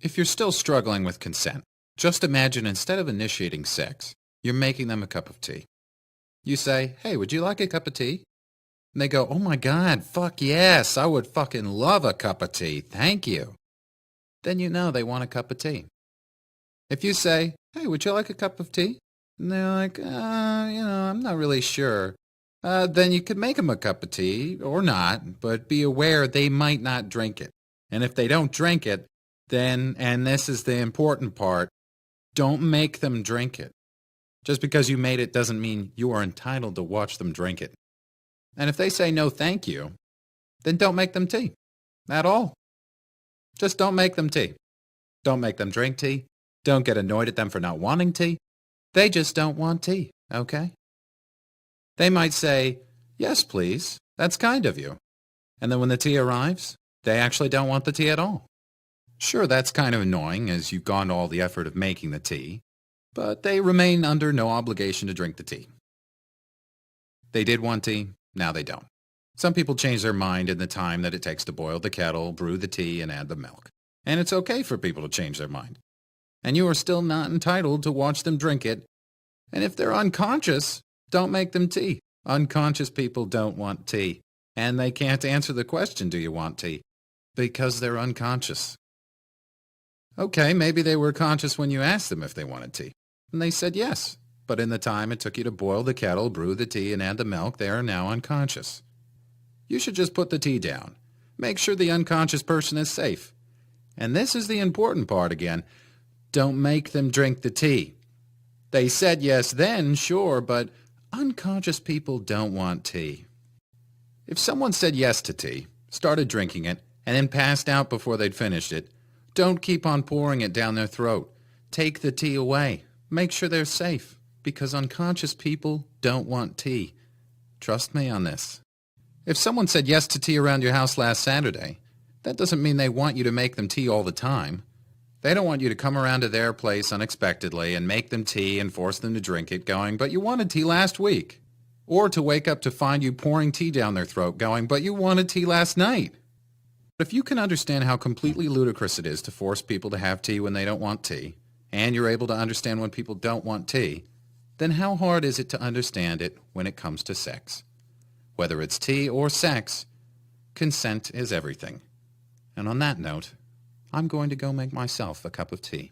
If you're still struggling with consent, just imagine instead of initiating sex, you're making them a cup of tea. You say, "Hey, would you like a cup of tea?" And they go, "Oh my God, fuck yes, I would fucking love a cup of tea, thank you." Then you know they want a cup of tea. If you say, "Hey, would you like a cup of tea?" And they're like, I'm not really sure. Then you could make them a cup of tea, or not, but be aware they might not drink it. And if they don't drink it, then, and this is the important part, don't make them drink it. Just because you made it doesn't mean you are entitled to watch them drink it. And if they say no thank you, then don't make them tea. At all. Just don't make them tea. Don't make them drink tea. Don't get annoyed at them for not wanting tea. They just don't want tea, okay? They might say, "Yes, please. That's kind of you." And then when the tea arrives, they actually don't want the tea at all. Sure, that's kind of annoying as you've gone to all the effort of making the tea, but they remain under no obligation to drink the tea. They did want tea, now they don't. Some people change their mind in the time that it takes to boil the kettle, brew the tea, and add the milk. And it's okay for people to change their mind. And you are still not entitled to watch them drink it. And if they're unconscious, don't make them tea. Unconscious people don't want tea. And they can't answer the question, "Do you want tea?" Because they're unconscious. Okay, maybe they were conscious when you asked them if they wanted tea. And they said yes. But in the time it took you to boil the kettle, brew the tea, and add the milk, they are now unconscious. You should just put the tea down. Make sure the unconscious person is safe. And this is the important part again. Don't make them drink the tea. They said yes then, sure, but unconscious people don't want tea. If someone said yes to tea, started drinking it, and then passed out before they'd finished it, don't keep on pouring it down their throat. Take the tea away. Make sure they're safe, because unconscious people don't want tea. Trust me on this. If someone said yes to tea around your house last Saturday, that doesn't mean they want you to make them tea all the time. They don't want you to come around to their place unexpectedly and make them tea and force them to drink it going, "But you wanted tea last week." Or to wake up to find you pouring tea down their throat going, "But you wanted tea last night." But if you can understand how completely ludicrous it is to force people to have tea when they don't want tea, and you're able to understand when people don't want tea, then how hard is it to understand it when it comes to sex? Whether it's tea or sex, consent is everything. And on that note, I'm going to go make myself a cup of tea.